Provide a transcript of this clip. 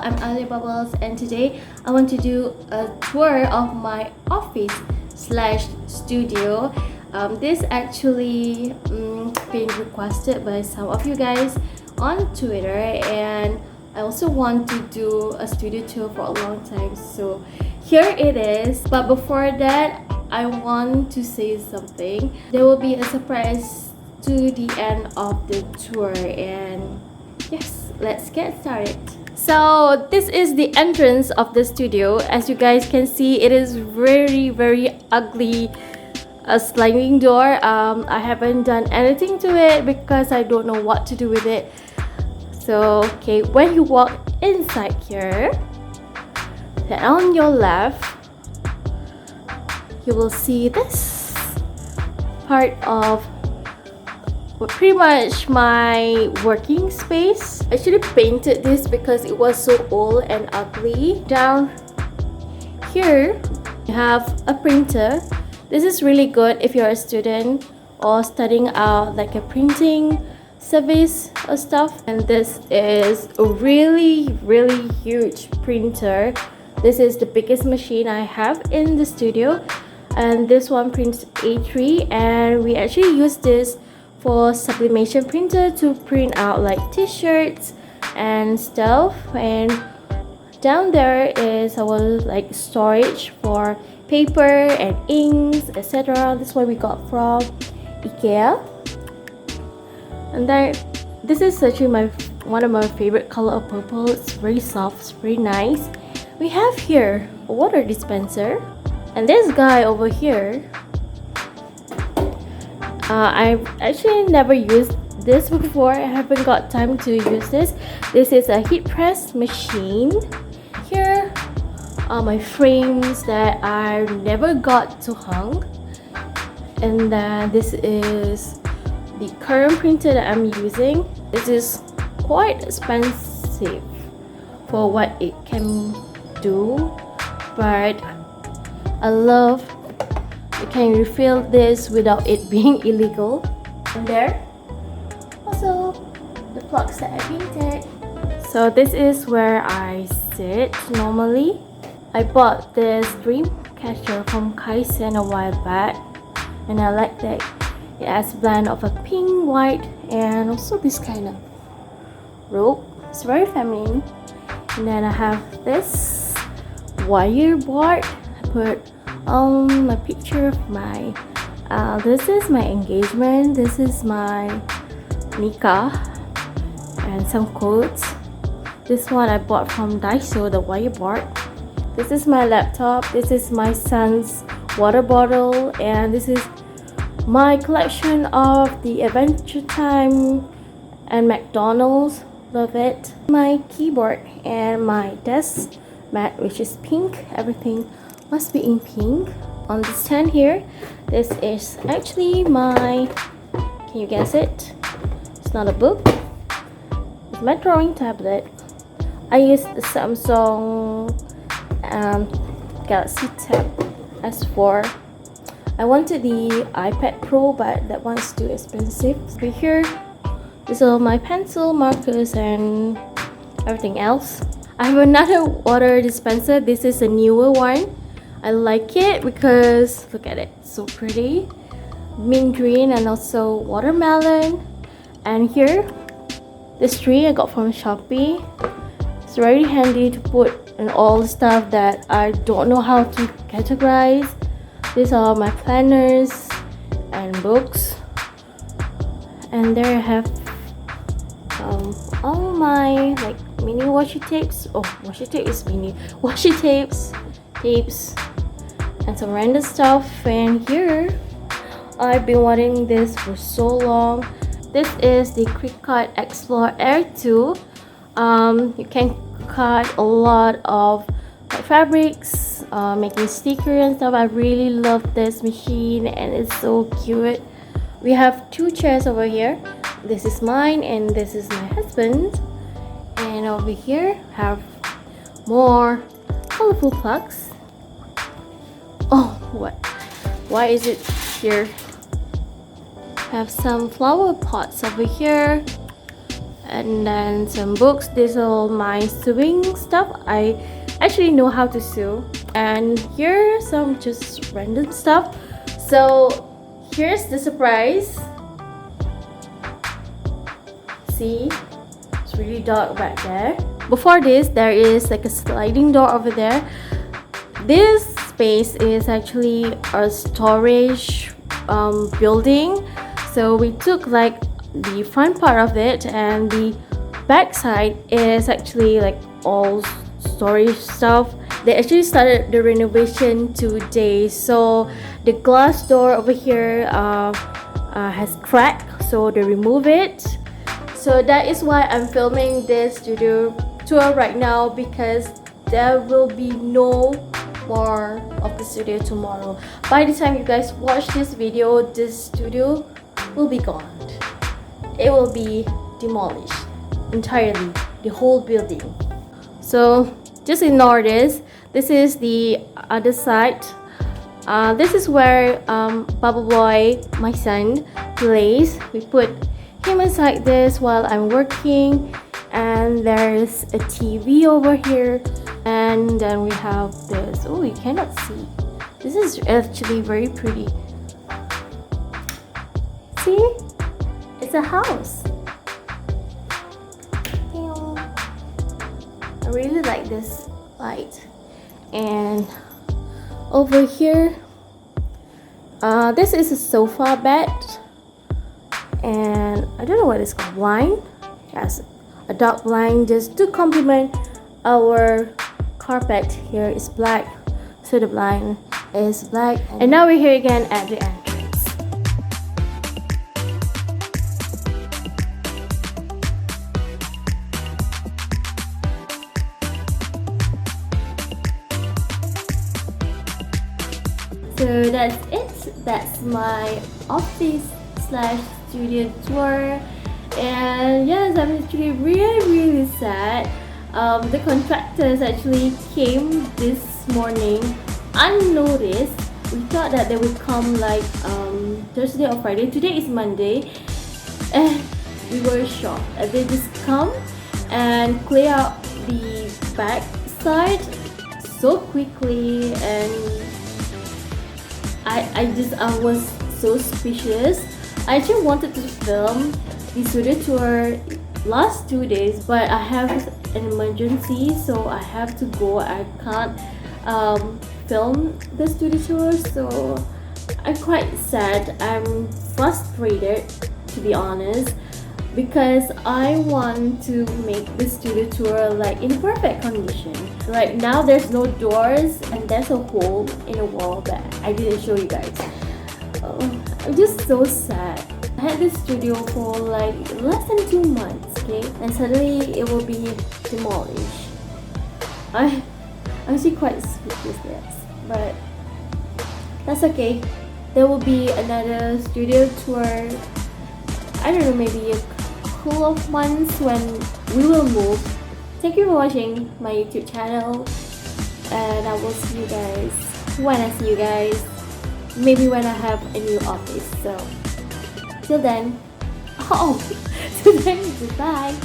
I'm Alyia Bubbles, and today I want to do a tour of my office slash studio. This actually been requested by some of you guys on Twitter, and I also want to do a studio tour for a long time, so here it is. But before that, I want to say something. There will be a surprise to the end of the tour, and yes, let's get started. So this is the entrance of the studio. As you guys can see, it is very ugly, a sliding door. I haven't done anything to it because I don't know what to do with it. So okay, when you walk inside here, then on your left you will see this part of pretty much my working space. I actually painted this because it was so old and ugly. Down here you have a printer. This is really good if you're a student or studying out like a printing service or stuff. And this is a really huge printer. This is the biggest machine I have in the studio, and this one prints A3, and we actually use this for sublimation printer to print out like t-shirts and stuff. And down there is our like storage for paper and inks, etc. This one we got from IKEA. And then this is actually one of my favorite color of purple. It's very soft, it's very nice. We have here a water dispenser, and this guy over here, I've actually never used this before. I haven't got time to use this. This is a heat press machine. Here are my frames that I never got to hang, and then this is the current printer that I'm using. This is quite expensive for what it can do, but I love you can refill this without it being illegal. And there also the plugs that I painted. So this is where I sit normally. I bought this dream catcher from Kaisen a while back, and I like that it has a blend of a pink, white, and also this kind of rope. It's very feminine. And then I have this wire board. I put my picture of my this is my engagement, this is my nikah, and some quotes. This one I bought from Daiso, the wire board. This is my laptop, this is my son's water bottle, and this is my collection of the Adventure Time and McDonald's. Love it. My keyboard and my desk mat, which is pink. Everything must be in pink. On the stand here, this is actually my, can you guess it? It's not a book. It's my drawing tablet. I use the Samsung Galaxy Tab S4. I wanted the iPad Pro, but that one's too expensive. Over here, these are my pencil, markers, and everything else. I have another water dispenser. This is a newer one. I like it because look at it, so pretty, mint green and also watermelon. And here, this tree I got from Shopee. It's very handy to put in all the stuff that I don't know how to categorize. These are my planners and books, and there I have all my like mini washi tapes. Oh, washi tape is mini. Washi tapes, and some random stuff. And here, I've been wanting this for so long. This is the Quick Cut Explore Air 2. You can cut a lot of fabrics, making stickers and stuff. I really love this machine, and it's so cute. We have two chairs over here. This is mine and this is my husband. And over here have more colorful plugs. Oh, what? Why is it here? Have some flower pots over here, and then some books. These are all my sewing stuff. I actually know how to sew. And here are some just random stuff. So here's the surprise. See, it's really dark back there. Before this, there is like a sliding door over there. This space is actually a storage building. So we took like the front part of it, and the back side is actually like all storage stuff. They actually started the renovation today, so the glass door over here has cracked, so they remove it. So that is why I'm filming this studio tour right now, because there will be no more of the studio tomorrow. By the time you guys watch this video, this studio will be gone. It will be demolished entirely, the whole building. So just ignore this. This is the other side. This is where Bubble Boy, my son, plays. We put him inside this while I'm working, and there's a TV over here, and then we have this. Oh, you cannot see. This is actually very pretty. See? It's a house. I really like this light. And over here, this is a sofa bed, and I don't know what it's called, blind. Yes, a dark blind, just to complement our carpet. Here is black, so the blind is black. And now we're here again at the entrance. So that's it. That's my office slash studio tour. And yes, I'm actually really sad. The contractors actually came this morning unnoticed. We thought that they would come like Thursday or Friday. Today is Monday, and we were shocked. They just come and clear out the back side so quickly, and I was so speechless. I actually wanted to film the studio tour last 2 days, but I have an emergency, so I have to go. I can't film the studio tour, so I'm quite sad. I'm frustrated, to be honest, because I want to make the studio tour like in perfect condition. Right now there's no doors, and there's a hole in the wall that I didn't show you guys. I'm just so sad. I had this studio for like less than 2 months, okay, and suddenly it will be demolished. I'm actually quite speechless, but that's okay. There will be another studio tour, I don't know, maybe a couple of months when we will move. Thank you for watching my YouTube channel, and I will see you guys when I see you guys. Maybe when I have a new office. So till then, till then, goodbye.